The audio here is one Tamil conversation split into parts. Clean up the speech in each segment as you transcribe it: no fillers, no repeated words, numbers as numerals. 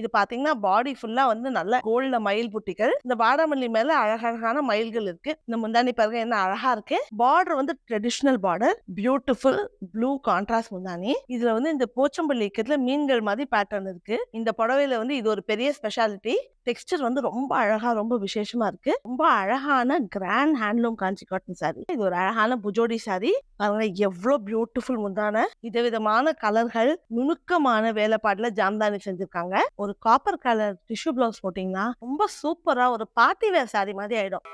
இது பாத்தீங்கன்னா பாடி ஃபுல்லா வந்து நல்ல கோல்ட்ல மயில் புட்டிகள். இந்த வாடாமல்லி மேல அழகழகான மயில்கள் இருக்கு. இந்த முந்தானி பாருங்க என்ன அழகா இருக்கு. பார்டர் வந்து traditional border, beautiful blue contrast முந்தானி. இதுல வந்து இந்த போச்சம்பள்ளி இக்கத்துல மீன்கள் மாதிரி பேட்டர்ன் இருக்கு. இந்த புடவையில வந்து இது ஒரு பெரிய ஸ்பெஷாலிட்டி. டெக்ஸ்டர் வந்து ரொம்ப அழகா ரொம்ப விசேஷமா இருக்கு. ரொம்ப அழகான கிராண்ட் ஹேண்ட்லூம் காஞ்சி காட்டன் சாரி. இது ஒரு அழகான புஜோடி சாரி. பாருங்க எவ்வளவு பியூட்டிஃபுல் முந்தான, விதவிதமான கலர்கள், நுணுக்கமான வேலைப்பாடுல ஜாம்தானி செஞ்சிருக்காங்க. ஒரு காப்பர் கலர் டிஷ்யூ பிளவுஸ் போட்டீங்கன்னா ரொம்ப சூப்பரா ஒரு பார்ட்டி வேர் சாரி மாதிரி ஆயிடும்.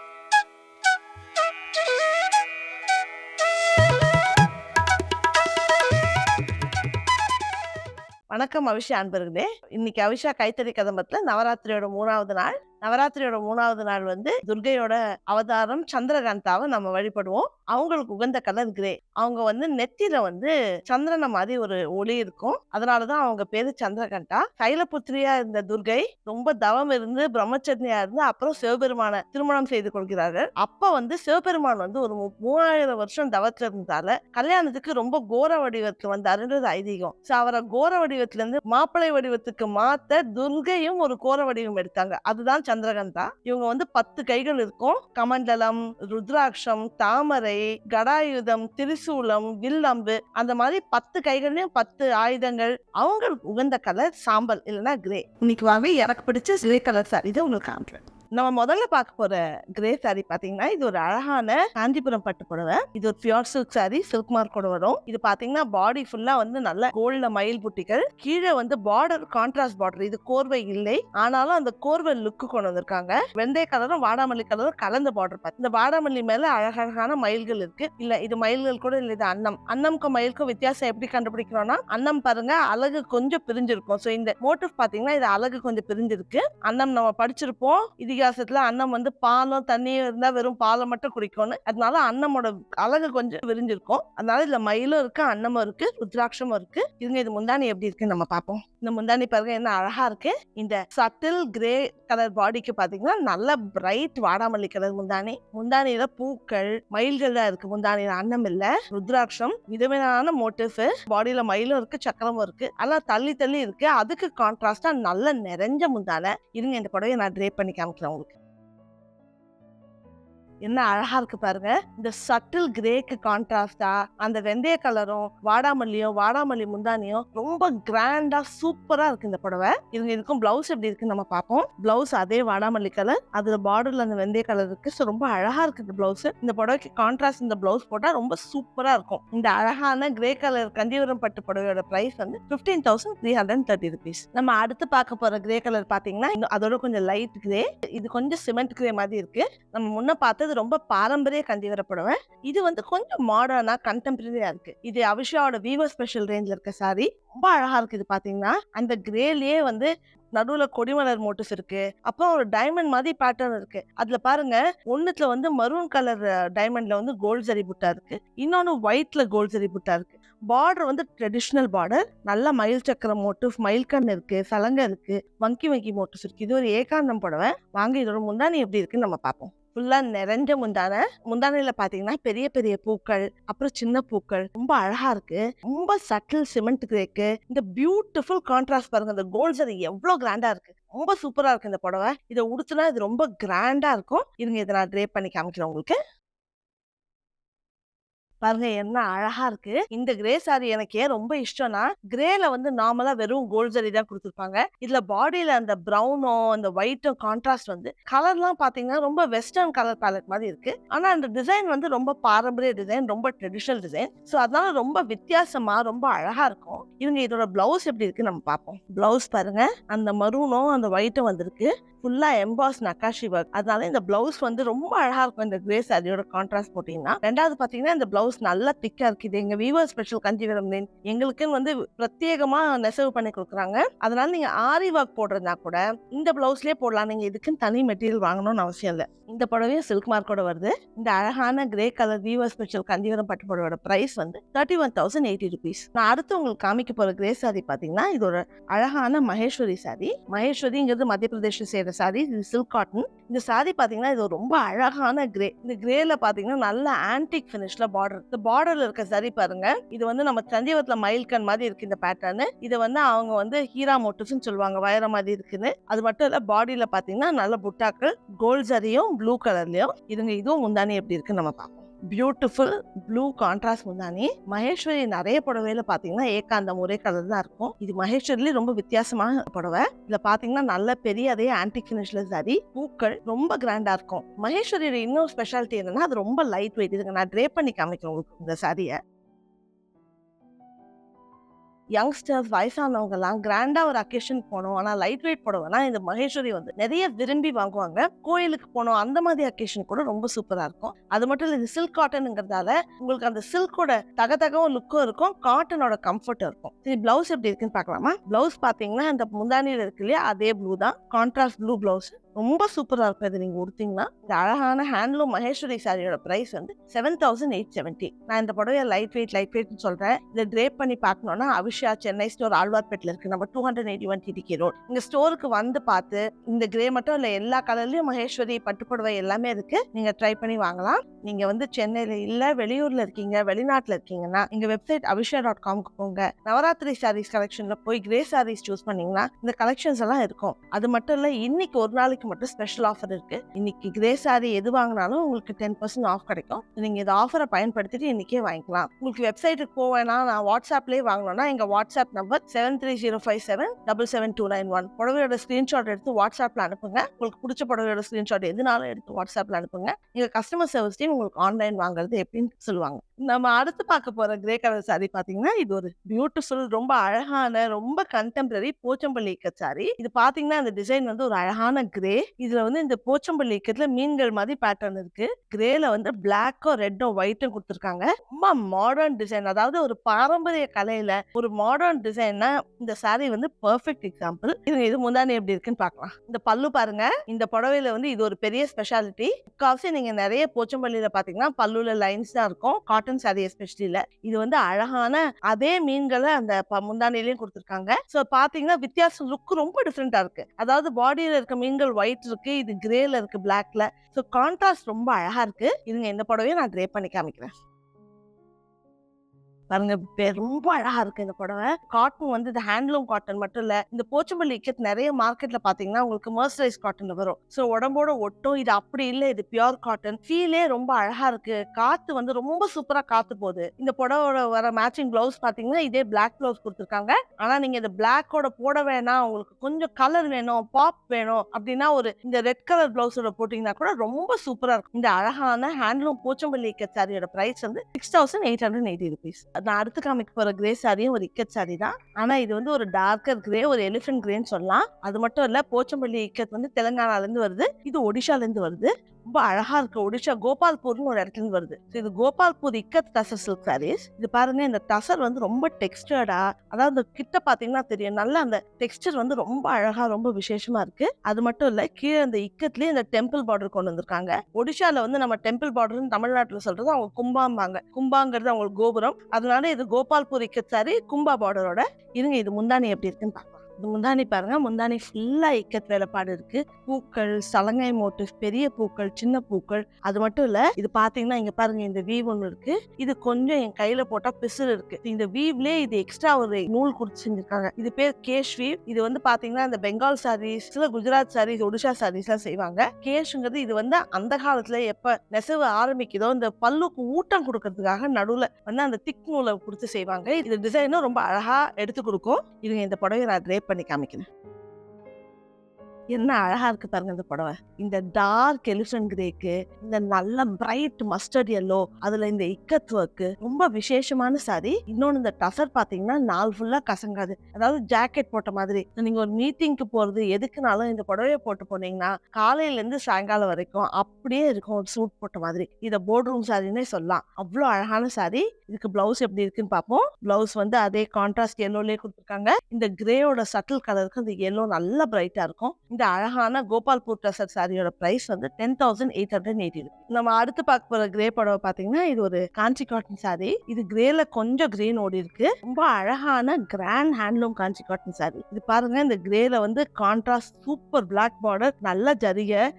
வணக்கம் அவிஷா அன்பர்களே. இன்னைக்கு அவிஷா கைத்தறி கதம்பத்துல நவராத்திரியோட 3வது நாள். நவராத்திரியோட 3வது நாள் வந்து துர்கையோட அவதாரம் சந்திரகாந்தாவை நம்ம வழிபடுவோம். அவங்களுக்கு உகந்த கலர் கிரே. அவங்க வந்து நெத்தியில வந்து சந்திரன மாதிரி ஒரு ஒளி இருக்கும். அதனாலதான் அவங்க பேரு சந்திரகாந்தா. கைலபுத்திரியா இருந்த துர்கை ரொம்ப தவம் இருந்து பிரம்மச்சரியா இருந்து அப்புறம் சிவபெருமான திருமணம் செய்து கொள்கிறார்கள். அப்ப வந்து சிவபெருமான் வந்து ஒரு 3000 வருஷம் தவத்துல இருந்தால கல்யாணத்துக்கு ரொம்ப கோர வடிவத்துல வந்தாருன்றது ஐதீகம். அவரை கோர வடிவத்துல இருந்து மாப்பிள்ளை வடிவத்துக்கு மாத்த துர்கையும் ஒரு கோர வடிவம் எடுத்தாங்க. அதுதான் சந்திரகந்தா. இவங்க வந்து 10 கைகள் இருக்கும். கமண்டலம், ருத்ராட்சம், தாமரை, கடாயுதம், திரிசூலம், வில்லம்பு, அந்த மாதிரி 10 கைகள்லயும் 10 ஆயுதங்கள். அவங்களுக்கு உகந்த கலர் சாம்பல் இல்லைன்னா கிரே. இன்னைக்கு வாங்க எனக்கு பிடிச்ச கிரே கலர் சாரி இதை உங்களுக்கு காமிக்கிறேன். நம்ம முதல்ல பார்க்க போற கிரே சாரி பாத்தீங்கன்னா இது ஒரு அழகான காஞ்சிபுரம் பட்டு புடவை. இது ஒரு பியூர் சில்க் சாரி, சில்க் மார்க்கோட வரும். இது பாத்தீங்கன்னா பாடி ஃபுல்லா வந்து நல்ல கோல்ட்ல மயில் புட்டிகள். கீழே வந்து பார்டர் கான்ட்ராஸ்ட் பார்டர். இது கோர்வை இல்லை, ஆனாலும் அந்த கோர்வை லுக்கு கொண்டு வந்திருக்காங்க. வெந்தய கலரும் வாடாமல்லி கலரும் கலந்த பார்டர். இந்த வாடாமல்லி மேல அழகழகான மயில்கள் இருக்கு. இல்ல இது மயில்கள் கூட இல்ல, இது அன்னம். அன்னம்க்கும் மயிலுக்கும் வித்தியாசம் எப்படி கண்டுபிடிக்கிறோம்னா, அன்னம் பாருங்க அழகு கொஞ்சம் பிரிஞ்சிருக்கும். சோ இந்த மோட்டிவ் பாத்தீங்கன்னா இது அழகு கொஞ்சம் பிரிஞ்சிருக்கு. அன்னம் நம்ம படிச்சிருப்போம் இதிகாசத்துல, அன்னம் வந்து பாலும் தண்ணியும் இருந்தா வெறும் பாலை மட்டும் குடிக்கும்னு. அதனால அன்னமோட அழகு கொஞ்சம் விரிஞ்சிருக்கும். அதனால இதுல மயிலும் இருக்கு, அன்னமும் இருக்கு, ருத்ராட்சமும் இருக்கு. இதுங்க இது முந்தானி எப்படி இருக்குன்னு நம்ம பார்ப்போம். இந்த முந்தானி பாருங்க என்ன அழகா இருக்கு. இந்த சட்டில் கிரே கலர் பாடிக்கு பாத்தீங்கன்னா நல்ல பிரைட் வாடாமல்லி கலர் முந்தானி. முந்தானியில பூக்கள் மயில்கள் தான் இருக்கு. முந்தானியில அன்னம் இல்ல, ருத்ராட்சம், விதவிதமான மோட்டிவ். பாடியில மயிலும் இருக்கு, சக்கரமும் இருக்கு. அதெல்லாம் தள்ளி தள்ளி இருக்கு. அதுக்கு கான்ட்ராஸ்டா நல்ல நிறைஞ்ச முந்தான. இருங்க இந்த புடவையை நான் ட்ரேப் பண்ணி காமிக்கிறேன் உங்களுக்கு. என்ன அழகா இருக்கு பாருங்க. இந்த சட்டில் கிரேக்கு கான்ட்ராஸ்டா அந்த வெந்தய கலரும் வாடாமல்லியும் வாடாமல்லி முந்தானியும் ரொம்ப கிராண்டா சூப்பரா இருக்கு இந்த புடவை. இதுக்கும் பிளவுஸ் எப்படி இருக்குன்னு நம்ம பார்ப்போம். பிளவுஸ் அதே வாடாமல்லி கலர், அதுல பார்டர்ல அந்த வெந்தய கலர் இருக்கு. ஸோ ரொம்ப அழகா இருக்கு இந்த பிளவுஸ். இந்த புடவைக்கு கான்ட்ராஸ்ட் இந்த பிளவுஸ் போட்டா ரொம்ப சூப்பரா இருக்கும். இந்த அழகான கிரே கலர் கஞ்சிபுரம் பட்டு புடவையோட பிரைஸ் வந்து 15,330 rupees. நம்ம அடுத்து பார்க்க போற கிரே கலர் பாத்தீங்கன்னா அதோட கொஞ்சம் லைட் கிரே. இது கொஞ்சம் சிமெண்ட் கிரே மாதிரி இருக்கு. நம்ம முன்ன பார்த்தது ரொம்ப பாரம்பரிய கஞ்சிவர புடவை. இது வந்து கொஞ்சம் மாடர்னா கண்டெம்பரரியா இருக்கு. இது அவிஷாவோட வீவர் ஸ்பெஷல் ரேஞ்ச்ல இருக்க சாரி. ரொம்ப அழகா இருக்கு. இது பாத்தீங்கன்னா அந்த கிரேலயே வந்து நடுவுல கொடிமலர் மோட்டிவ்ஸ் இருக்கு. அப்புறம் ஒரு டைமண்ட் மாதிரி பேட்டர்ன் இருக்கு. அதுல பாருங்க ஒண்ணுத்துல வந்து மரூன் கலர் டைமண்ட்ல வந்து கோல்ட் ஜரி புட்டா இருக்கு, இன்னொன்னு ஒயிட்ல கோல்ட் ஜரி புட்டா இருக்கு. பார்டர் வந்து ட்ரெடிஷனல் பார்டர். நல்ல மயில் சக்கரம் மோட்டிவ், மயில் கண் இருக்கு, சலங்க இருக்கு, வங்கி வங்கி மோட்டிவ்ஸ் இருக்கு. இது ஒரு ஏகாந்தம் புடவை. வாங்க இதோட முந்தானி எப்படி இருக்குன்னு நம்ம பார்ப்போம். ஃபுல்லா நிறைஞ்ச முந்தான. முந்தானையில பாத்தீங்கன்னா பெரிய பெரிய பூக்கள், அப்புறம் சின்ன பூக்கள், ரொம்ப அழகா இருக்கு. ரொம்ப சட்டில் சிமெண்ட் கிரேக்கு இந்த பியூட்டிஃபுல் கான்ட்ராஸ்ட் பாருங்க. இந்த கோல்ட் ஜரி எவ்வளவு கிராண்டா இருக்கு. ரொம்ப சூப்பரா இருக்கு இந்த புடவை. இதை உடுத்துனா இது ரொம்ப கிராண்டா இருக்கும். இருங்க இதை நான் ட்ரேப் பண்ணி காமிக்கிறேன் உங்களுக்கு. பாருங்க என்ன அழகா இருக்கு. இந்த கிரே சாரி எனக்கு ஏன் ரொம்ப இஷ்டம்னா, கிரேல வந்து நார்மலா வெறும் கோல்ட் ஜரி தான் கொடுத்துருப்பாங்க. இதுல பாடியில அந்த பிரவுனும் அந்த ஒயிட்டும் கான்ட்ராஸ்ட் வந்து கலர்லாம் பாத்தீங்கன்னா ரொம்ப வெஸ்டர்ன் கலர் பேலட் மாதிரி இருக்கு. ஆனா அந்த டிசைன் வந்து ரொம்ப பாரம்பரிய டிசைன், ரொம்ப ட்ரெடிஷனல் டிசைன். சோ அதனால ரொம்ப வித்தியாசமா ரொம்ப அழகா இருக்கும். இவங்க இதோட பிளவுஸ் எப்படி இருக்கு நம்ம பார்ப்போம். பிளவுஸ் பாருங்க அந்த மரூனும் அந்த ஒயிட்டும் வந்திருக்கு. ஃபுல்லா எம்பாஸ் நக்காஷி ஒர்க். அதனால இந்த பிளவுஸ் வந்து ரொம்ப அழகா இருக்கும். இந்த கிரே சாரியோட கான்ட்ராஸ்ட் போட்டீங்கன்னா. ரெண்டாவது பாத்தீங்கன்னா இந்த பிளவுஸ் நல்லா திக்கா இருக்கு. இது எங்க வீவர் ஸ்பெஷல் கஞ்சிவரம் எங்களுக்குன்னு வந்து பிரத்யேகமா நெசவு பண்ணி கொடுக்குறாங்க. அதனால நீங்க ஆரி ஒர்க் போடுறதா கூட இந்த பிளவுஸ்லயே போடலாம். நீங்க இதுக்குன்னு தனி மெட்டீரியல் வாங்கணும்னு அவசியம் இல்லை. இந்த புடவையும் சில்க் மார்க்கோட வருது. இந்த அழகான grey colour viewer special Kanjivaram பட்டு புடவையோட பிரைஸ் வந்து 31,080 rupees. நான் அடுத்து உங்களுக்கு காமிக்க போற கிரே சாரி பாத்தீங்கன்னா இது ஒரு அழகான மகேஸ்வரி சாரி. மகேஸ்வரிங்கிறது மத்திய பிரதேச சேர்ந்த சாரி. இது சில்க் காட்டன். இந்த சாரி பாத்தீங்கன்னா இது ரொம்ப அழகான கிரே. இந்த கிரேல பாத்தீங்கன்னா நல்ல ஆன்டிக் பினிஷ்ல பார்டர் இந்த பார்டர்ல இருக்க சரி பாருங்க, இது வந்து நம்ம சஞ்சீவத்துல மயில்கண் மாதிரி இருக்கு இந்த பேட்டர்ன். இதை வந்து அவங்க வந்து ஹீரா மோட்டிவ்ஸ்னு சொல்லுவாங்க, வயர மாதிரி இருக்குன்னு. அது மட்டும் இல்ல, பாடியில பாத்தீங்கன்னா நல்ல புட்டாக்கள் கோல்ட் சரியும் ப்ளூ கலர்லயும். இதுவும் முந்தானி எப்படி இருக்குன்னு நம்ம பார்ப்போம். பியூட்டிஃபுல் ப்ளூ கான்ட்ராஸ்ட் முந்தானி. மகேஸ்வரி நிறைய புடவையில பாத்தீங்கன்னா ஏகாந்தம் ஒரே கலர் தான் இருக்கும். இது மகேஸ்வரில ரொம்ப வித்தியாசமான புடவை. இதுல பாத்தீங்கன்னா நல்ல பெரிய அதே ஆன்டிக் ஃபினிஷ்ல சாரி, பூக்கள் ரொம்ப கிராண்டா இருக்கும். மகேஸ்வரியோட இன்னொரு ஸ்பெஷாலிட்டி என்னன்னா, அது ரொம்ப லைட் வெயிட். இதுங்க நான் ட்ரே பண்ணி காமிக்கிறேன் உங்களுக்கு இந்த சாரியை. யங்ஸ்டர்ஸ், வயசானவங்க எல்லாம் கிராண்டா ஒரு அக்கேஷன் போனோம், ஆனா லைட் வெயிட் புடவைனா இந்த மகேஸ்வரி வந்து நிறைய விரும்பி வாங்குவாங்க. கோயிலுக்கு போனோம், அந்த மாதிரி அக்கேஷன் கூட ரொம்ப சூப்பரா இருக்கும். அது மட்டும் இல்ல, இது சில்க் காட்டன்ங்கிறதால உங்களுக்கு அந்த சில்கோட தகதகவும் லுக்கும் இருக்கும், காட்டனோட கம்ஃபர்ட் இருக்கும். சரி, பிளவுஸ் எப்படி இருக்குன்னு பார்க்கலாமா? பிளவுஸ் பாத்தீங்கன்னா இந்த முந்தானியில இருக்கு இல்லையா, அதே ப்ளூ தான், கான்ட்ராஸ்ட் ப்ளூ பிளவுஸ். ரொம்ப சூப்பரா இருக்கும். இது நீங்க உடுத்தீங்கன்னா இந்த அழகான ஹேண்ட்லூம் மகேஸ்வரி சாரியோட பிரைஸ் வந்து 7,870. நான் இந்த புடவைய லைட் வெயிட் சொல்றேன். இதை ட்ரேப் பண்ணி பார்க்கணும்னா அவிஷா சென்னை ஸ்டோர் ஆழ்வார்பேட்டில் இருக்கு, நம்ம 281 TTK ரோட். இந்த ஸ்டோருக்கு வந்து பார்த்து இந்த கிரே மட்டும் இல்ல, எல்லா கலர்லயும் மகேஸ்வரி பட்டு புடவை எல்லாமே இருக்கு, நீங்க ட்ரை பண்ணி வாங்கலாம். நீங்க வந்து சென்னையில இல்ல வெளியூர்ல இருக்கீங்க, வெளிநாட்டுல இருக்கீங்கன்னா எங்க வெப்சைட் avisha.com-க்கு போங்க. நவராத்திரி சாரீஸ் கலெக்ஷன்ல போய் கிரே சாரீஸ் சூஸ் பண்ணீங்கன்னா இந்த கலெக்ஷன்ஸ் எல்லாம் இருக்கும். அது மட்டும் இல்ல, இன்னைக்கு ஒரு நாளைக்கு மட்டும் ஸ்பெஷல் ஆஃபர் இருக்கு. இன்னைக்கு கிரே சாரி எது வாங்கினாலும் உங்களுக்கு 10% ஆஃப் கிடைக்கும். நீங்க இந்த ஆஃபரை பயன்படுத்திட்டு இன்னைக்கே வாங்கிக்கலாம். உங்களுக்கு வெப்சைட்டுக்கு போவேனா, நான் வாட்ஸ்அப்லேயே வாங்கணும்னா எங்க வாட்ஸ்அப் நம்பர் 7305777291. புடவையோட ஸ்கிரீன்ஷாட் எடுத்து வாட்ஸ்அப்ல அனுப்புங்க. உங்களுக்கு பிடிச்ச புடவையோட ஸ்கிரீன்ஷாட் எதுனாலும் எடுத்து வாட்ஸ்அப்ல அனுப்புங்க. எங்க கஸ்டமர் சர்வீஸ் டீம் உங்களுக்கு ஆன்லைன் வாங்குறது எப்படின்னு சொல்லுவாங்க. நம்ம அடுத்து பார்க்க போற கிரே கலர் சாரி பாத்தீங்கன்னா, இது ஒரு பியூட்டிஃபுல், ரொம்ப அழகான, ரொம்ப கண்டெம்பரரி போச்சம்பள்ளி இக்கட் சாரி. இது பாத்தீங்கன்னா இந்த டிசைன் வந்து ஒரு அழகான கிரே. இதுல வந்து இந்த போச்சம்பள்ளி இக்கத்துல மீன்கள் மாதிரி பேட்டர்ன் இருக்கு. கிரேல வந்து பிளாக்கும் ரெட்டும் ஒயிட்டும் கொடுத்துருக்காங்க. ரொம்ப மாடர்ன் டிசைன், அதாவது ஒரு பாரம்பரிய கலையில ஒரு மாடர்ன் டிசைன்னா இந்த சாரி வந்து பெர்ஃபெக்ட் எக்ஸாம்பிள். இது முந்தானி எப்படி இருக்குன்னு பார்க்கலாம். இந்த பல்லு பாருங்க, இந்த புடவையில வந்து இது ஒரு பெரிய ஸ்பெஷாலிட்டி. முக்காவாசி நீங்க நிறைய போச்சம்பள்ளியில பாத்தீங்கன்னா பல்லுல லைன்ஸ் தான் இருக்கும், காட்டன் சாரி எஸ்பெஷலி இல்ல. இது வந்து அழகான அதே மீன்களை அந்த முந்தானிலையும் கொடுத்துருக்காங்க. சோ பாத்தீங்கன்னா வித்தியாசம், லுக் ரொம்ப டிஃப்ரெண்டா இருக்கு. அதாவது பாடியில இருக்க மீன்கள் ஒயிட் இருக்கு, இது கிரேல இருக்கு பிளாக்ல. சோ கான்ட்ராஸ்ட் ரொம்ப அழகா இருக்கு. இதுங்க இந்த புடவையை நான் ட்ரே பண்ணி காமிக்கிறேன். பாருங்க, ரொம்ப அழகா இருக்கு இந்த புடவை. காட்டன் வந்து இந்த ஹேண்ட்லூம் காட்டன் மட்டும் இல்ல, இந்த போச்சம்பள்ளி இக்கத் நிறைய மார்க்கெட்ல பாத்தீங்கன்னா உங்களுக்கு மர்சரைஸ் காட்டன்ல வரும். சோ உடம்போட ஒட்டும். இது அப்படி இல்ல, இது பியூர் காட்டன். ஃபீலே ரொம்ப அழகா இருக்கு. காத்து வந்து ரொம்ப சூப்பரா காத்து போகுது. இந்த புடவோட வர மேட்சிங் பிளவுஸ் பாத்தீங்கன்னா இதே பிளாக் பிளவுஸ் கொடுத்துருக்காங்க. ஆனா நீங்க இந்த பிளாக்கோட போட வேணாம், உங்களுக்கு கொஞ்சம் கலர் வேணும், பாப் வேணும் அப்படின்னா ஒரு இந்த ரெட் கலர் பிளவுஸோட போட்டீங்கன்னா கூட ரொம்ப சூப்பரா இருக்கும். இந்த அழகான ஹேண்ட்லூம் போச்சம்பள்ளி இக்கத் சாரியோட பிரைஸ் வந்து 6,880 rupees. நான் அடுத்து காமிக்க போற கிரே சாரியும் ஒரு இக்கட் சாரி தான். ஆனா இது வந்து ஒரு டார்க்கர் கிரே, ஒரு எலிஃபென்ட் கிரேன்னு சொல்லலாம். அது மட்டும் இல்ல, போச்சம்பள்ளி இக்கத் வந்து தெலுங்கானால இருந்து வருது, இது ஒடிஷால இருந்து வருது. ரொம்ப அழகா இருக்கு. ஒடிஷா கோபால்பூர்னு ஒரு இடத்துல இருந்து வருது. இது கோபால்பூர் இக்கத் டசர் சில்க் சாரீஸ். இது பாருங்க, இந்த டசர் வந்து ரொம்ப டெக்ஸ்டர்டா, அதாவது கிட்ட பாத்தீங்கன்னா தெரியும், நல்ல அந்த டெக்ஸ்டர் வந்து ரொம்ப அழகா, ரொம்ப விசேஷமா இருக்கு. அது மட்டும் இல்ல, கீழே அந்த இக்கத்லயே இந்த டெம்பிள் பார்டர் கொண்டு வந்திருக்காங்க. ஒடிஷால வந்து நம்ம டெம்பிள் பார்டர்னு தமிழ்நாட்டுல சொல்றது அவங்க கும்பாம்பாங்க. கும்பாங்கிறது அவங்களுக்கு கோபுரம். அதனால இது கோபால்பூர் இக்கத் சாரி கும்பா பார்டரோட. இருங்க, இது முந்தானி எப்படி இருக்குன்னு பார்க்கலாம். இந்த முந்தானி பாருங்க, முந்தானி ஃபுல்லா இக்கத் வேலைப்பாடு இருக்கு. பூக்கள், சலங்கை மோட்டிவ், பெரிய பூக்கள், சின்ன பூக்கள். அது மட்டும் இல்ல, இது பாத்தீங்கன்னா இங்க பாருங்க, இந்த வீவ் ஒண்ணு இருக்கு. இது கொஞ்சம் என் கையில போட்டா பிசுறு இருக்கு. இந்த வீவ்லயே இது எக்ஸ்ட்ரா ஒரு நூல் கொடுத்து செஞ்சிருக்காங்க. இது பேர் கேஷ் வீவ். இது வந்து பாத்தீங்கன்னா இந்த பெங்கால் சாரீஸ், சில குஜராத் சாரீஸ், ஒடிஷா சாரீஸ் எல்லாம் செய்வாங்க. கேஷ்ங்கிறது இது வந்து அந்த காலத்துல எப்ப நெசவு ஆரம்பிக்குதோ இந்த பல்லுக்கு ஊட்டம் கொடுக்கறதுக்காக நடுவுல வந்து அந்த திக் நூலை கொடுத்து செய்வாங்க. இது டிசைனும் ரொம்ப அழகா எடுத்து கொடுக்கும். இதுங்க இந்த புடவை நான் ட்ரேப் பண்ணி காமிக்கிறேன். என்ன அழகா இருக்கு பாருங்க இந்த புடவை. இந்த டார்க் எலிஃபென்ட் கிரேக்கு இந்த நல்ல பிரைட் மஸ்டர்ட் எல்லோ, அதுல இந்த இக்கத் ஒர்க் ரொம்ப விசேஷமான சாரி. இன்னொன்னு, இந்த டசர் பாத்தீங்கன்னா நாள் ஃபுல்லா கசங்காது, அதாவது ஜாக்கெட் போட்ட மாதிரி. நீங்க ஒரு மீட்டிங்க்கு போறது எதுக்குனாலும் இந்த புடவைய போட்டு போனீங்கன்னா காலையில இருந்து சாயங்காலம் வரைக்கும் அப்படியே இருக்கும், ஒரு சூட் போட்ட மாதிரி. இத போர்ட் ரூம் சாரின்னே சொல்லலாம். அவ்வளவு அழகான சாரி. இதுக்கு பிளவுஸ் எப்படி இருக்குன்னு பார்ப்போம். பிளவுஸ் வந்து அதே கான்ட்ராஸ்ட் எல்லோலயே கொடுத்துருக்காங்க. இந்த கிரேயோட சட்டில் கலருக்கு அந்த எல்லோ நல்ல பிரைட்டா இருக்கும். இந்த அழகான கோபால்பூர் டசர் சாரியோட பிரைஸ் வந்து 10,880. நம்ம அடுத்து பார்க்க போற கிரே புடவை பாத்தீங்கன்னா இது ஒரு காஞ்சி காட்டன் சாரி. இது கிரேல கொஞ்சம் கிரீன் ஓடி இருக்கு. ரொம்ப அழகான கிராண்ட் ஹேண்ட்லூம் காஞ்சி காட்டன் சாரி. இது பாருங்க, இந்த கிரேல வந்து கான்ட்ராஸ்ட் சூப்பர் பிளாக் பார்டர், நல்ல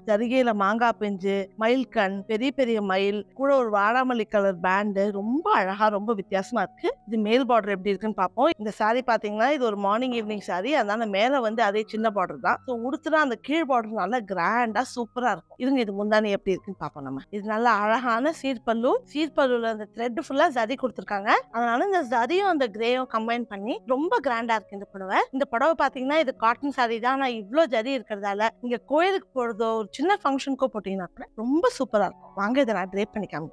ஜரிகையில மாங்காய் பிஞ்சு, மயில் கண், பெரிய பெரிய மயில் கூட ஒரு வாடாமல்லி கலர் பேண்டு, ரொம்ப அழகா ரொம்ப வித்தியாசமா இருக்கு. இது மேல் பார்டர் எப்படி இருக்குன்னு பார்ப்போம். இந்த சாரி பாத்தீங்கன்னா இது ஒரு மார்னிங் ஈவினிங் சாரி, அதனால மேல வந்து அதே சின்ன பார்டர் தான். ஸோ உடுத்துனா அந்த கீழ் பார்டர் நல்லா கிராண்டா சூப்பரா இருக்கும். இதுங்க இது முந்தானி எப்படி இருக்குன்னு பார்ப்போம் நம்ம. இது நல்ல அழகான சீர்பல்லுல அந்த த்ரெட் ஃபுல்லா ஜரி கொடுத்துருக்காங்க. அதனால இந்த ஜரியும் அந்த கிரேயும் கம்பைன் பண்ணி ரொம்ப கிராண்டா இருக்கு இந்த புடவை. இந்த புடவை பாத்தீங்கன்னா இது காட்டன் சாரி தான். நான் இவ்ளோ ஜரி இருக்கிறதால நீங்க கோயிலுக்கு போறதோ ஒரு சின்ன ஃபங்க்ஷனுக்கோ போட்டீங்கன்னா கூட ரொம்ப சூப்பரா இருக்கும். வாங்க இதை நான் ட்ரேப் பண்ணிக்காம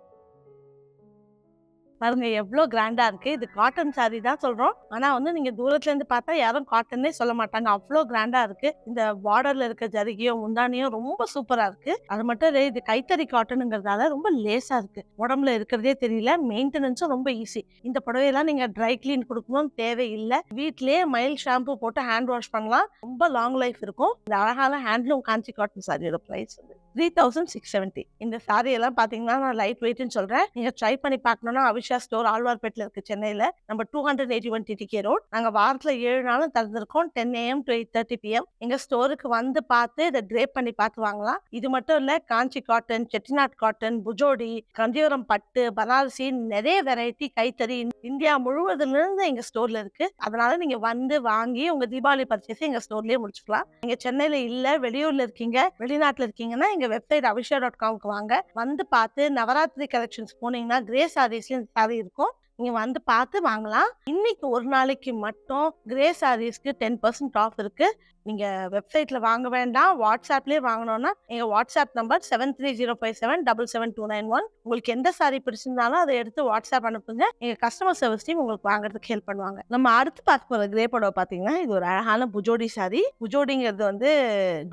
பாருங்க எவ்வளோ கிராண்டா இருக்கு. இது காட்டன் சாரி தான் சொல்றோம், ஆனா வந்து நீங்க தூரத்துல இருந்து பார்த்தா யாரும் காட்டன்னே சொல்ல மாட்டாங்க, அவ்வளோ கிராண்டா இருக்கு. இந்த பார்டர்ல இருக்க ஜரிகையும் முந்தானியும் ரொம்ப சூப்பரா இருக்கு. அது மட்டும் இல்லை, இது கைத்தறி காட்டனுங்கிறதால ரொம்ப லேசா இருக்கு, உடம்புல இருக்கிறதே தெரியல, மெயின்டெனன்ஸும் ரொம்ப ஈஸி. இந்த புடவையெல்லாம் நீங்க ட்ரை கிளீன் கொடுக்கணும்னு தேவையில்லை, வீட்லயே மைல் ஷாம்பு போட்டு ஹேண்ட் வாஷ் பண்ணலாம், ரொம்ப லாங் லைஃப் இருக்கும். இந்த அழகான ஹேண்ட்லூம் காஞ்சி காட்டன் சாரியோட பிரைஸ் வந்து 3,670. இந்த சாரி எல்லாம் பாத்தீங்கன்னா நான் லைட் வெயிட்னு சொல்றேன். நீங்க ட்ரை பண்ணி பார்க்கணும்னா அவிஷா ஸ்டோர் ஆழ்வார்பேட்டில் இருக்கு சென்னையில, நம்ம 281 TTK ரோட். நாங்க வாரத்துல 7 நாளும் திறந்திருக்கோம், 10 AM to 8:30 PM. எங்க ஸ்டோருக்கு வந்து பார்த்து இதை ட்ரேப் பண்ணி பார்த்து வாங்கலாம். இது மட்டும் இல்ல, காஞ்சி காட்டன், செட்டிநாட் காட்டன், புஜோடி, கஞ்சிபுரம் பட்டு, பனாரசி, நிறைய வெரைட்டி கைத்தறி இந்தியா முழுவதுல இருந்து எங்க ஸ்டோர்ல இருக்கு. அதனால நீங்க வந்து வாங்கி உங்க தீபாவளி பர்ச்சேஸ் எங்க ஸ்டோர்லயே முடிச்சுக்கலாம். நீங்க சென்னையில இல்ல, வெளியூர்ல இருக்கீங்க, வெளிநாட்டுல இருக்கீங்கன்னா எங்க வெப்சைட் avisha.com வாங்க, வந்து பார்த்து நவராத்திரி கலெக்ஷன்ஸ் போனீங்கன்னா கிரே சாரீஸ்ல இந்த சாரி இருக்கும், நீங்க வந்து பார்த்து வாங்கலாம். இன்னைக்கு ஒரு நாளைக்கு மட்டும் கிரே சாரீஸ்க்கு 10% ஆஃப் இருக்கு. நீங்க வெப்சைட்ல வாங்க வேண்டாம், வாட்ஸ்அப்லயே வாங்கணும்னா எங்க வாட்ஸ்அப் நம்பர் 7305777291. உங்களுக்கு எந்த சாரி பிடிச்சிருந்தாலும் அதை எடுத்து வாட்ஸ்அப் அனுப்புங்க, எங்க கஸ்டமர் சர்வீஸ் டீம் உங்களுக்கு வாங்குறதுக்கு ஹெல்ப் பண்ணுவாங்க. நம்ம அடுத்து பார்க்க போற கிரே புடவை பாத்தீங்கன்னா இது ஒரு அழகான புஜோடி சாரி. புஜோடிங்கிறது வந்து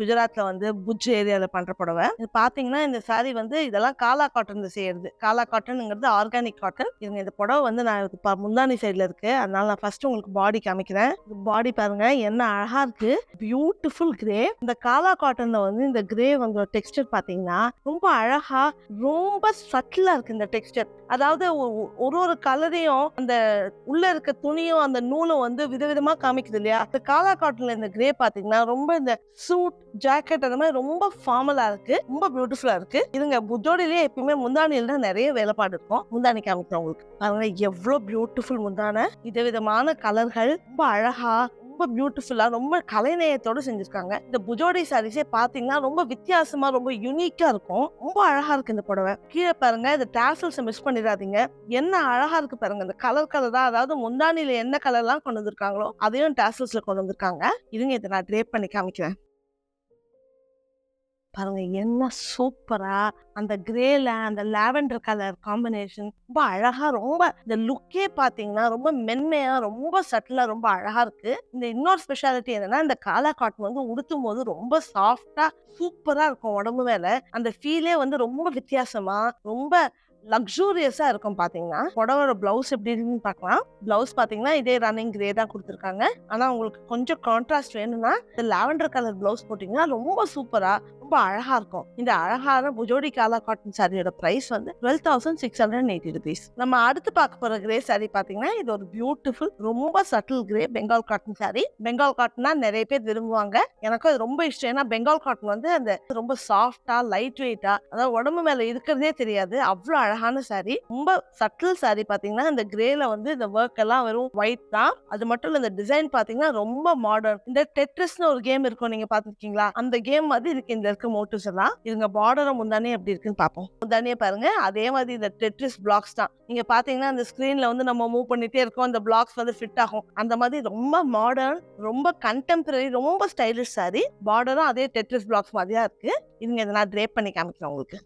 குஜராத்ல வந்து புஜ் ஏரியால பண்ற புடவை. இது பாத்தீங்கன்னா இந்த சாரி வந்து இதெல்லாம் காலா காட்டன் செய்யறது. காலா காட்டன்ங்கிறது ஆர்கானிக் காட்டன். இவங்க இந்த புடவை வந்து நான் முந்தானி சைட்ல இருக்கு, அதனால நான் ஃபர்ஸ்ட் உங்களுக்கு பாடி காமிக்கிறேன். பாடி பாருங்க என்ன அழகா இருக்கு, பியூட்டிஃபுல் கிரே. இந்த காலா காட்டன்ல வந்து இந்த கிரே வந்து டெக்ஸ்டர் பாத்தீங்கன்னா ரொம்ப அழகா ரொம்ப சட்டிலா இருக்கு இந்த டெக்ஸ்டர். அதாவது ஒரு கலரையும் அந்த உள்ள இருக்க துணியும் அந்த நூலும் வந்து விதவிதமா காமிக்குது இல்லையா. இந்த காலா காட்டன்ல இந்த கிரே பாத்தீங்கன்னா ரொம்ப இந்த சூட் ஜாக்கெட் அந்த மாதிரி ரொம்ப ஃபார்மலா இருக்கு, ரொம்ப பியூட்டிஃபுல்லா இருக்கு. இதுங்க புஜோடிலேயே எப்பயுமே முந்தானியில தான் நிறைய வேலைப்பாடு இருக்கும். முந்தானி காமிக்கிறேன் உங்களுக்கு பாருங்க, எவ்வளவு பியூட்டிஃபுல் முந்தான, விதவிதமான கலர்கள், ரொம்ப அழகா ரொம்ப பியூட்டிஃபுல்லா ரொம்ப கலைநயத்தோட செஞ்சிருக்காங்க. இந்த புஜோடி சாரீஸே பாத்தீங்கன்னா ரொம்ப வித்தியாசமா ரொம்ப யூனிக்கா இருக்கும், ரொம்ப அழகா இருக்கு இந்த புடவை. கீழே பாருங்க, இந்த டாசல்ஸ் மிஸ் பண்ணிடாதீங்க, என்ன அழகா இருக்கு பாருங்க. இந்த கலர் தான், அதாவது முந்தானில என்ன கலர்லாம் கொண்டு வந்திருக்காங்களோ அதையும் டாசல்ஸ்ல கொண்டு வந்திருக்காங்க. இதுங்க இதை நான் ட்ரேப் பண்ணி காமிக்கிறேன் பாருங்க, என்ன சூப்பரா அந்த கிரேல அந்த லாவெண்டர் கலர் காம்பினேஷன் ரொம்ப அழகா, ரொம்ப இந்த லுக்கே பாத்தீங்கன்னா ரொம்ப மென்மையா ரொம்ப சட்டிலா ரொம்ப அழகா இருக்கு. இந்த இன்னொரு ஸ்பெஷாலிட்டி என்னன்னா, இந்த காலா காட்டன் வந்து உடுத்தும் போது ரொம்ப சாஃப்டா சூப்பரா இருக்கும் உடம்பு மேல. அந்த ஃபீலே வந்து ரொம்ப வித்தியாசமா ரொம்ப லக்ஸூரியஸா இருக்கும். பாத்தீங்கன்னா புடவோட பிளவுஸ் எப்படி இருக்குன்னு பார்க்கலாம். பிளவுஸ் பாத்தீங்கன்னா இதே ரன்னிங் கிரே தான் கொடுத்துருக்காங்க, ஆனா உங்களுக்கு கொஞ்சம் கான்ட்ராஸ்ட் வேணும்னா இந்த லாவெண்டர் கலர் பிளவுஸ் போட்டீங்கன்னா ரொம்ப சூப்பரா ரொம்ப அழகா இருக்கும். இந்த அழகான புஜோடி காலா காட்டன் சாரியோட பிரைஸ் வந்து 12,680 rupees. நம்ம அடுத்து பார்க்க போற கிரே சாரி பாத்தீங்கன்னா இது ஒரு பியூட்டிஃபுல் ரொம்ப subtle grey Bengal cotton sari. Bengal காட்டன்னா நிறைய பேர் விரும்புவாங்க, எனக்கும் அது ரொம்ப இஷ்டம். ஏன்னா பெங்கால் காட்டன் வந்து அந்த ரொம்ப சாஃப்டா லைட் வெயிட்டா, அதாவது உடம்பு மேல இருக்கிறதே தெரியாது, அவ்வளவு அழகான சாரி, ரொம்ப சட்டில் சாரி. பாத்தீங்கன்னா இந்த கிரேல வந்து இந்த ஒர்க் எல்லாம் வெறும் ஒயிட் தான். அது மட்டும் இல்ல, இந்த டிசைன் பாத்தீங்கன்னா ரொம்ப மாடர்ன். இந்த டெட்ரிஸ்னு ஒரு கேம் இருக்கும், நீங்க பாத்துருக்கீங்களா, அந்த கேம் மாதிரி இருக்கு இந்த இருக்க மோட்டிவ்ஸ் எல்லாம். இதுங்க பார்டரும் முந்தானே எப்படி இருக்குன்னு பாப்போம். முந்தானே பாருங்க, அதே மாதிரி இந்த டெட்ரிஸ் பிளாக்ஸ் தான். நீங்க பாத்தீங்கன்னா அந்த ஸ்கிரீன்ல வந்து நம்ம மூவ் பண்ணிட்டே இருக்கோம், அந்த பிளாக்ஸ் வந்து ஃபிட் ஆகும். அந்த மாதிரி ரொம்ப மாடர்ன் ரொம்ப கண்டெம்பரரி ரொம்ப ஸ்டைலிஷ் சாரி. பார்டரும் அதே டெட்ரிஸ் பிளாக்ஸ் மாதிரியா இருக்கு. இதுங்க இதை நான் ட்ரேப் பண்ணி காமிக்கிறேன் உங்களுக்கு.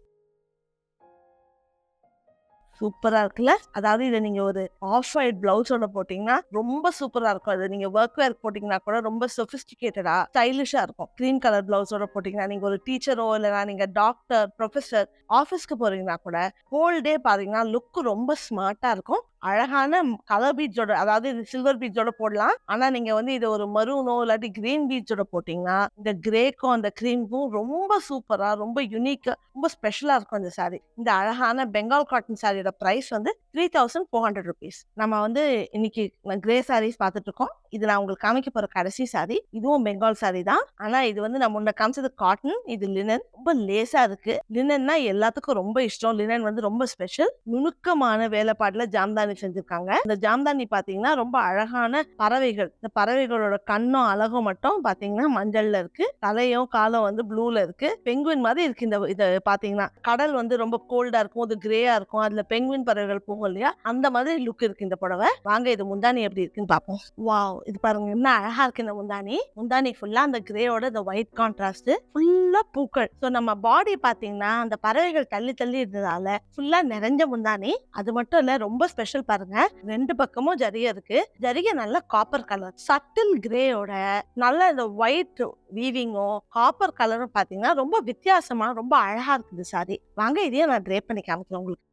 சூப்பரா இருக்குல்ல. அதாவது இதை நீங்க ஒரு ஆஃப் ஒயிட் பிளவுஸோட போட்டீங்கன்னா ரொம்ப சூப்பரா இருக்கும். அது நீங்க ஒர்க் வேர் போட்டீங்கன்னா கூட ரொம்ப சொபிஸ்டிகேட்டடா ஸ்டைலிஷா இருக்கும். கிரீன் கலர் பிளவுஸோட போட்டீங்கன்னா நீங்க ஒரு டீச்சரோ இல்லைனா நீங்க டாக்டர் ப்ரொஃபசர் ஆஃபீஸ்க்கு போறீங்கன்னா கூட ஹோல் டே பாத்தீங்கன்னா லுக் ரொம்ப ஸ்மார்ட்டா இருக்கும். அழகான கலர் பீட்ஸோட, அதாவது இது சில்வர் பீட்ஸோட போடலாம். ஆனா நீங்க வந்து இது ஒரு மரூனோ இல்லாட்டி கிரீன் பீட்ஸோட போட்டீங்கன்னா இந்த கிரேக்கும் அந்த கிரீமுக்கும் ரொம்ப சூப்பரா, ரொம்ப யூனிக்கா, ரொம்ப ஸ்பெஷலா இருக்கும் இந்த சாரி. இந்த அழகான பெங்கால் காட்டன் சாரியோட பிரைஸ் வந்து 3400 rupees. நம்ம வந்து இன்னைக்கு கிரே சாரீஸ் பார்த்துட்டு இருக்கோம். இது நான் உங்களுக்கு காமிக்க போற கடைசி சாரி. இதுவும் பெங்கால் சாரி தான். ஆனா இது வந்து நம்ம முன்ன காமிச்சது காட்டன், இது லினன். ரொம்ப லேசா இருக்கு. லினன்னா எல்லாத்துக்கும் ரொம்ப இஷ்டம். லினன் வந்து ரொம்ப ஸ்பெஷல். நுணுக்கமான வேலைப்பாடுல ஜாம்தானி செஞ்சிருக்காங்க. இந்த ஜாம்தானி பாத்தீங்கன்னா ரொம்ப அழகான பறவைகள். இந்த பறவைகளோட கண்ணும் அழகும் மட்டும் பாத்தீங்கன்னா மஞ்சள்ல இருக்கு. தலையும் காலும் வந்து ப்ளூல இருக்கு. பெங்குவின் மாதிரி இருக்கு. இந்த இத பாத்தீங்கன்னா கடல் வந்து ரொம்ப கோல்டா இருக்கும், அது கிரேயா இருக்கும். அதுல பெங்குவின் பறவைகள் போகும் இல்லையா, அந்த மாதிரி லுக் இருக்கு இந்த புடவை. வாங்க இது முந்தானி எப்படி இருக்குன்னு பாப்போம். வாவ், இது பாருங்க என்ன அழகா இருக்கு இந்த முந்தானி. முந்தானி ஃபுல்லா அந்த கிரேயோட இந்த ஒயிட் கான்ட்ராஸ்ட், ஃபுல்லா பூக்கள். சோ நம்ம பாடி பாத்தீங்கன்னா அந்த பறவைகள் தள்ளி தள்ளி இருந்ததால ஃபுல்லா நிறைஞ்ச முந்தானி. அது மட்டும் இல்ல, ரொம்ப ஸ்பெஷல் பாருங்க, ரெண்டு பக்கமும் ஜரிகை இருக்கு. ஜரிகை நல்ல காப்பர் கலர், சட்டில் கிரேயோட நல்ல இந்த ஒயிட் வீவிங்கும் காப்பர் கலரும் பாத்தீங்கன்னா ரொம்ப வித்தியாசமா ரொம்ப அழகா இருக்குது சாரி. வாங்க இதையும் நான் ட்ரேப் பண்ணி காமிக்கிறேன் உங்களுக்கு.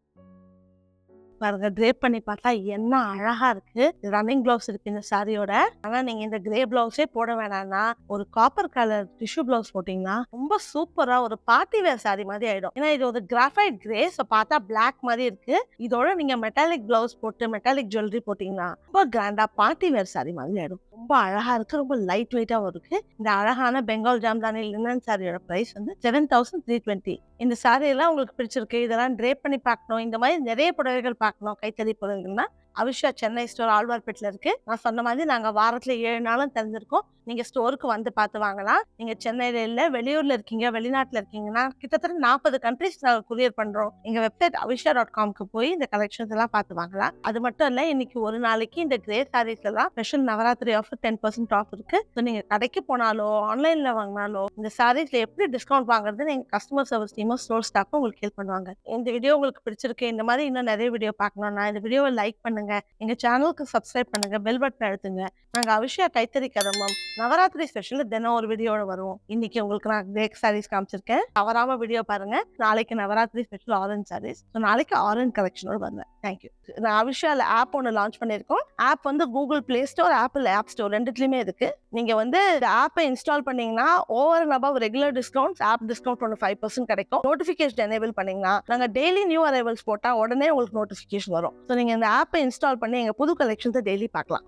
பாருங்க, ட்ரேப் பண்ணி பார்த்தா என்ன அழகா இருக்கு. ரன்னிங் பிளவுஸ் இருக்கு இந்த சாரியோட. ஆனா நீங்க இந்த கிரே பிளவுஸே போட வேணாம்னா ஒரு காப்பர் கலர் டிஷ்யூ பிளவுஸ் போட்டீங்கன்னா ரொம்ப சூப்பரா ஒரு பார்ட்டி வேர் சாரி மாதிரி ஆயிடும். ஏன்னா இது ஒரு கிராஃபைட் கிரே, ஸோ பார்த்தா பிளாக் மாதிரி இருக்கு. இதோட நீங்க மெட்டாலிக் பிளவுஸ் போட்டு மெட்டாலிக் ஜுவல்லரி போட்டீங்கன்னா ரொம்ப கிராண்டா பார்ட்டி வேர் சாரி மாதிரி ஆயிடும். ரொம்ப அழகா இருக்கு, ரொம்ப லைட் வெயிட்டாவும் இருக்கு. இந்த அழகான பெங்கால் ஜாம்தானி லினன் சாரியோட பிரைஸ் வந்து 7320. இந்த சாரி எல்லாம் உங்களுக்கு பிடிச்சிருக்கு, இதெல்லாம் ட்ரேப் பண்ணி பார்க்கணும், இந்த மாதிரி நிறைய புடவைகள் பார்க்கணும், கைத்தறி புடவைகள்னா அவிஷா சென்னை ஸ்டோர் ஆழ்வார்பேட்டில் இருக்கு. நான் சொன்ன மாதிரி நாங்க வாரத்துல 7 நாளும் திறந்திருக்கோம். நீங்க ஸ்டோருக்கு வந்து பார்த்து வாங்கலாம். நீங்க சென்னையில இல்ல, வெளியூர்ல இருக்கீங்க, வெளிநாட்டுல இருக்கீங்கன்னா கிட்டத்தட்ட 40 கண்ட்ரிஸ் நாங்க குரியர் பண்றோம். எங்க வெப்சைட் avisha.com போய் இந்த கலெக்ஷன்ஸ் எல்லாம் பார்த்து வாங்கலாம். அது மட்டும் இல்ல, இன்னைக்கு ஒரு நாளைக்கு இந்த கிரே சாரீஸ் எல்லாம் ஸ்பெஷல் நவராத்திரி ஆஃபர் 10% ஆஃப் இருக்கு. ஸோ நீங்க கடைக்கு போனாலோ ஆன்லைன்ல வாங்கினாலோ இந்த சாரீஸ்ல எப்படி டிஸ்கவுண்ட் வாங்குறது எங்க கஸ்டமர் சர்வீஸ் டீமோ ஸ்டோர் ஸ்டாஃபும் உங்களுக்கு ஹெல்ப் பண்ணுவாங்க. இந்த வீடியோ உங்களுக்கு பிடிச்சிருக்கு, இந்த மாதிரி இன்னும் நிறைய வீடியோ பார்க்கணும்னா இந்த வீடியோவை லைக் பண்ணுங்க, எங்க சேனலுக்கு சப்ஸ்கிரைப் பண்ணுங்க, பெல் பட்டன் அழுத்துங்க. நாங்க அவிஷா கைத்தறி கதம்பம் நவராத்திரி ஸ்பெஷல் தினம் ஒரு வீடியோட வருவோம். இன்னைக்கு உங்களுக்கு நான் கிரே சாரீஸ் காமிச்சிருக்கேன், தவறாம வீடியோ பாருங்க. நாளைக்கு நவராத்திரி ஸ்பெஷல் ஆரஞ்ச் சாரீஸ், நாளைக்கு ஆரஞ்ச் கலெக்ஷனோட வருவேன். தேங்க்யூ. நான் அவிஷால ஆப் ஒன்று லான்ச் பண்ணியிருக்கோம். ஆப் வந்து Google play store, Apple app store ரெண்டுத்துலயுமே இருக்கு. நீங்க வந்து இந்த ஆப்பை இன்ஸ்டால் பண்ணீங்கன்னா over and above regular discounts, app discount 5% கிடைக்கும். நோட்டிஃபிகேஷன் எனேபிள் பண்ணீங்கன்னா நாங்க டெய்லி நியூ அரைவல்ஸ் போட்டா உடனே உங்களுக்கு நோட்டிஃபிகேஷன் வரும். ஸோ நீங்க இந்த ஆப்பை இன்ஸ்டால் பண்ணி எங்க புது கலெக்ஷன்ஸை டெய்லி பார்க்கலாம்.